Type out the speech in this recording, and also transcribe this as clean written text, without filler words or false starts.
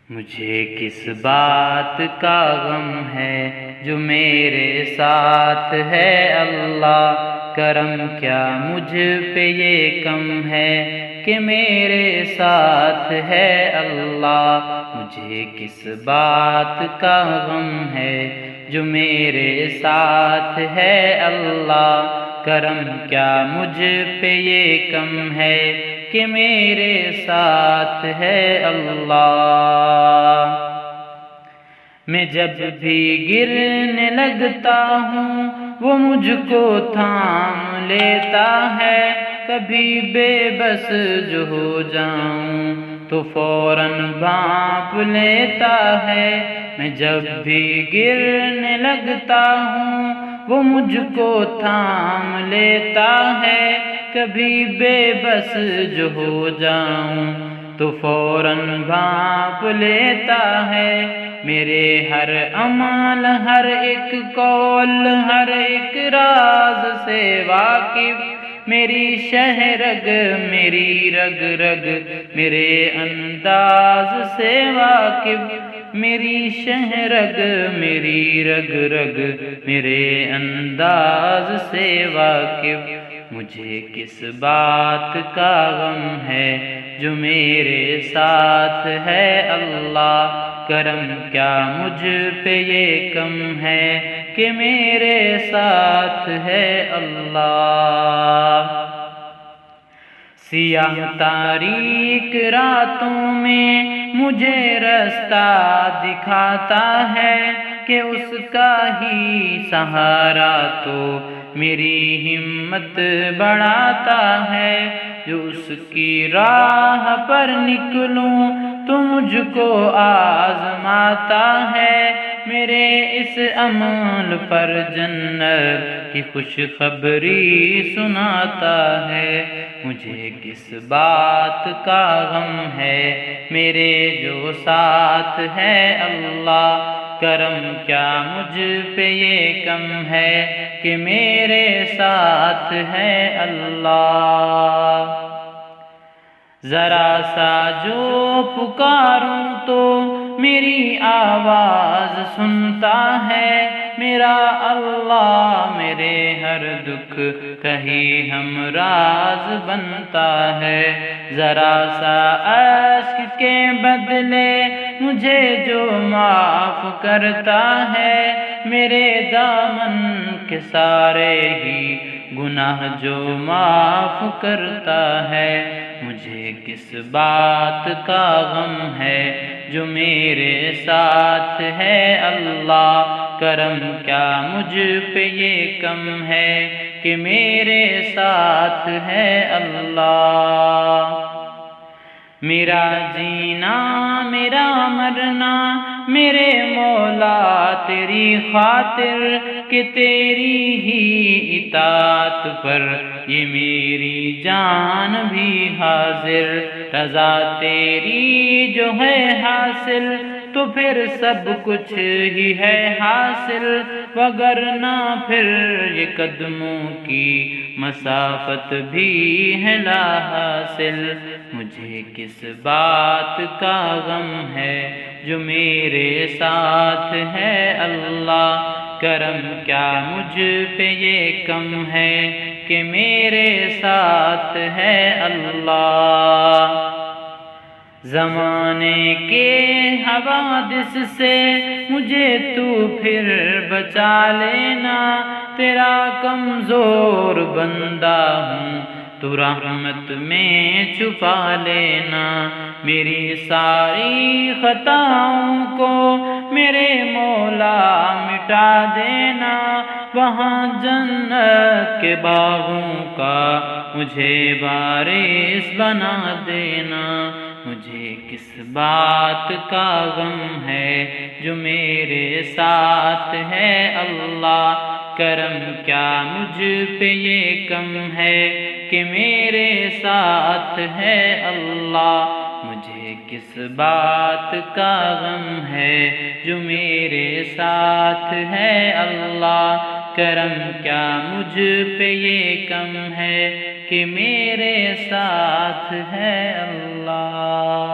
مجھے کس بات کا غم ہے جو میرے ساتھ ہے اللہ، کرم کیا مجھ پہ یہ کم ہے کہ میرے ساتھ ہے اللہ۔ مجھے کس بات کا غم ہے جو میرے ساتھ ہے اللہ، کرم کیا مجھ پہ یہ کم ہے کہ میرے ساتھ ہے اللہ۔ میں جب بھی گرنے لگتا ہوں وہ مجھ کو تھام لیتا ہے، کبھی بے بس جو ہو جاؤں تو فوراً بھانپ لیتا ہے۔ میں جب بھی گرنے لگتا ہوں وہ مجھ کو تھام لیتا ہے، کبھی بے بس جو ہو جاؤں تو فوراً بھانپ لیتا ہے۔ میرے ہر عمل، ہر ایک قول، ہر ایک راز سے واقف، میری شہ رگ، میری رگ رگ، میرے انداز سے واقف، میری شہ رگ، میری رگ رگ، میرے انداز سے واقف۔ مجھے کس بات کا غم ہے جو میرے ساتھ ہے اللہ، کرم کیا مجھ پہ یہ کم ہے کہ میرے ساتھ ہے اللہ۔ سیاہ تاریک راتوں میں مجھے رستہ دکھاتا ہے کہ اس کا ہی سہارا تو میری ہمت بڑھاتا ہے۔ جو اس کی راہ پر نکلوں تو مجھ کو آزماتا ہے، میرے اس عمل پر جنت کی خوشخبری سناتا ہے۔ مجھے کس بات کا غم ہے میرے جو ساتھ ہے اللہ، کرم کیا مجھ پہ یہ کم ہے کہ میرے ساتھ ہے اللہ۔ ذرا سا جو پکاروں تو میری آواز سنتا ہے، میرا اللہ میرے ہر دکھ کہیں ہمراز بنتا ہے۔ ذرا سا اشک کے بدلے مجھے جو معاف کرتا ہے، میرے دامن کے سارے ہی گناہ جو معاف کرتا ہے۔ مجھے کس بات کا غم ہے جو میرے ساتھ ہے اللہ، کرم کیا مجھ پہ یہ کم ہے کہ میرے ساتھ ہے اللہ۔ میرا جینا، میرا مرنا، میرے مولا تیری خاطر، کہ تیری ہی اطاعت پر یہ میری جان بھی حاضر۔ رضا تیری جو ہے حاصل تو پھر سب کچھ ہی ہے حاصل، وگرنہ پھر یہ قدموں کی مسافت بھی ہے لا حاصل۔ مجھے کس بات کا غم ہے جو میرے ساتھ ہے اللہ، کرم کیا مجھ پہ یہ کم ہے کہ میرے ساتھ ہے اللہ۔ زمانے کے حوادث سے مجھے تو پھر بچا لینا، تیرا کمزور بندہ ہوں تو رحمت میں چھپا لینا۔ میری ساری خطاؤں کو میرے مولا مٹا دینا، وہاں جنت کے باغوں کا مجھے وارث بنا دینا۔ مجھے کس بات کا غم ہے جو میرے ساتھ ہے اللہ، کرم کیا مجھ پہ یہ کم ہے کہ میرے ساتھ ہے اللہ۔ مجھے کس بات کا غم ہے جو میرے ساتھ ہے اللہ، کرم کیا مجھ پہ یہ کم ہے کہ میرے ساتھ ہے اللہ۔